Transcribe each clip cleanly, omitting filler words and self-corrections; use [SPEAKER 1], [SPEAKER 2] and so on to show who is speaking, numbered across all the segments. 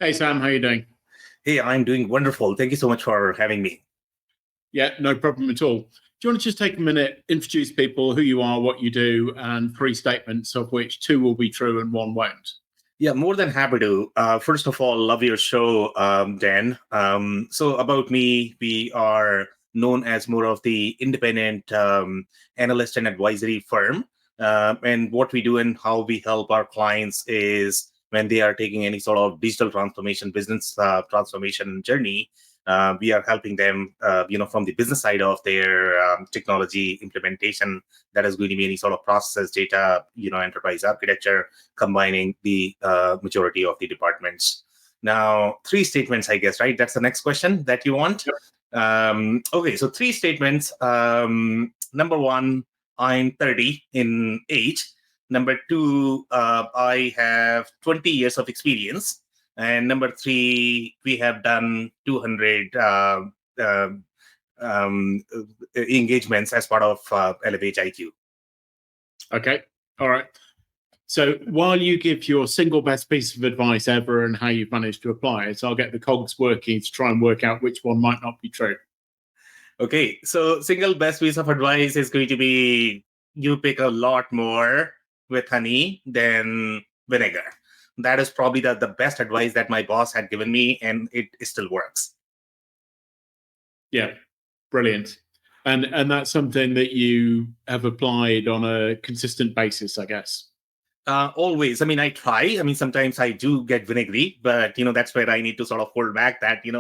[SPEAKER 1] Hey Sam, how you doing?
[SPEAKER 2] Hey, I'm doing wonderful. Thank you so much for having me.
[SPEAKER 1] Yeah, no problem at all. Do you want to just take a minute, introduce people, who you are, what you do, and three statements of which two will be true and one won't?
[SPEAKER 2] Yeah, more than happy to. First of all, love your show, Dan. So about me, we are known as more of the independent analyst and advisory firm. And what we do and how we help our clients is when they are taking any sort of digital transformation, business transformation journey, we are helping them, from the business side of their technology implementation. That is going to be any sort of processes, data, enterprise architecture, combining the majority of the departments. Now, three statements, I guess, right? That's the next question that you want.
[SPEAKER 1] Yep.
[SPEAKER 2] Okay, so three statements. Number one, I'm 30 in age. Number two, I have 20 years of experience. And number three, we have done 200 engagements as part of ElevatIQ.
[SPEAKER 1] Okay, all right. So while you give your single best piece of advice ever and how you've managed to apply it, I'll get the cogs working to try and work out which one might not be true.
[SPEAKER 2] Okay, so single best piece of advice is going to be you pick a lot more with honey than vinegar. That is probably the best advice that my boss had given me, and it still works.
[SPEAKER 1] Yeah, brilliant. And that's something that you have applied on a consistent basis, I guess.
[SPEAKER 2] Always. I mean, I try. I mean, sometimes I do get vinegary, but that's where I need to sort of hold back. That you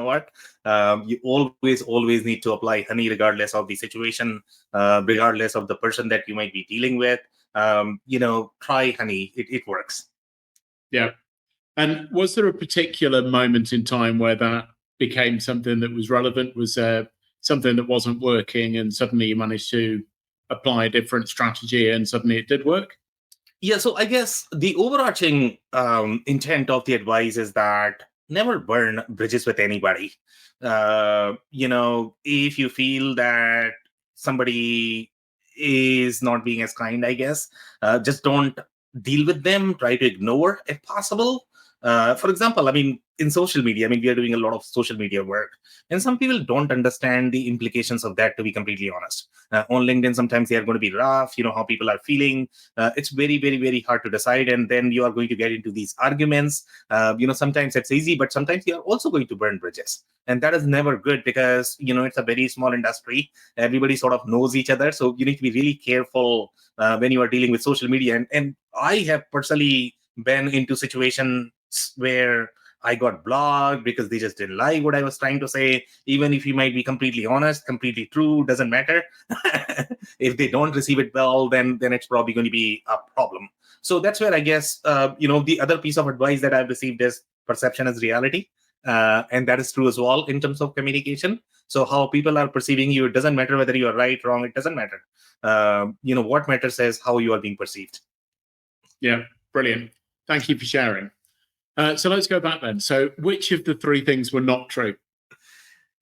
[SPEAKER 2] always need to apply honey, regardless of the situation, regardless of the person that you might be dealing with. Try honey. It works.
[SPEAKER 1] Yeah. And was there a particular moment in time where that became something that was relevant? Was there something that wasn't working and suddenly you managed to apply a different strategy and suddenly it did work?
[SPEAKER 2] Yeah, so I guess the overarching intent of the advice is that never burn bridges with anybody. If you feel that somebody is not being as kind, I guess, just don't deal with them. Try to ignore if possible. For example, I mean, in social media, I mean, we are doing a lot of social media work, and some people don't understand the implications of that, to be completely honest. On LinkedIn, sometimes they are going to be rough, how people are feeling. It's very, very, very hard to decide. And then you are going to get into these arguments. Sometimes it's easy, but sometimes you are also going to burn bridges. And that is never good because, it's a very small industry. Everybody sort of knows each other. So you need to be really careful when you are dealing with social media. And I have personally been into situations where I got blocked because they just didn't like what I was trying to say. Even if you might be completely honest, completely true, doesn't matter. If they don't receive it well, then it's probably going to be a problem. So that's where I guess, the other piece of advice that I've received is perception is reality. And that is true as well in terms of communication. So how people are perceiving you, it doesn't matter whether you are right, wrong, it doesn't matter. What matters is how you are being perceived.
[SPEAKER 1] Yeah, brilliant. Thank you for sharing. So let's go back then. So which of the three things were not true?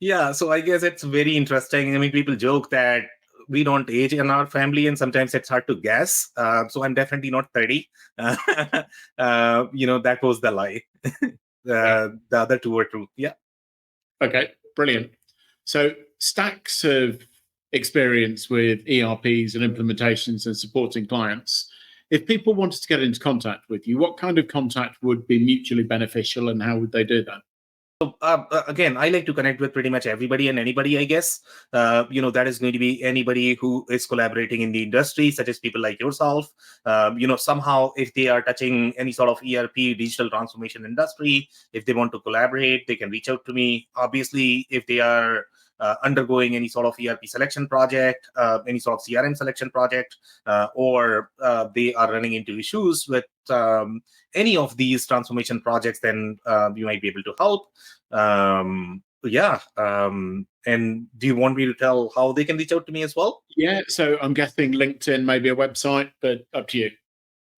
[SPEAKER 2] Yeah, so I guess it's very interesting. I mean, people joke that we don't age in our family, and sometimes it's hard to guess. So I'm definitely not 30. That was the lie. The other two were true. Yeah.
[SPEAKER 1] Okay, brilliant. So stacks of experience with ERPs and implementations and supporting clients. If people wanted to get into contact with you, what kind of contact would be mutually beneficial and how would they do that?
[SPEAKER 2] So again, I like to connect with pretty much everybody and anybody, I guess. That is going to be anybody who is collaborating in the industry, such as people like yourself. Somehow, if they are touching any sort of ERP, digital transformation industry, if they want to collaborate, they can reach out to me. Obviously, if they are undergoing any sort of ERP selection project, any sort of CRM selection project, or they are running into issues with any of these transformation projects, then you might be able to help. And do you want me to tell how they can reach out to me as well?
[SPEAKER 1] Yeah, so I'm guessing LinkedIn, maybe a website, but up to you.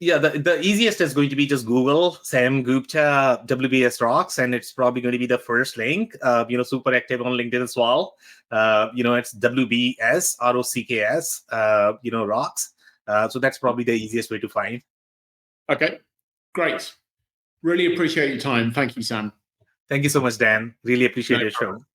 [SPEAKER 2] Yeah, the easiest is going to be just Google Sam Gupta WBS Rocks, and it's probably going to be the first link. Super active on LinkedIn as well. It's WBS ROCKS. Rocks. So that's probably the easiest way to find.
[SPEAKER 1] Okay, great. Really appreciate your time. Thank you, Sam.
[SPEAKER 2] Thank you so much, Dan. Really appreciate
[SPEAKER 1] No
[SPEAKER 2] your
[SPEAKER 1] problem.
[SPEAKER 2] show.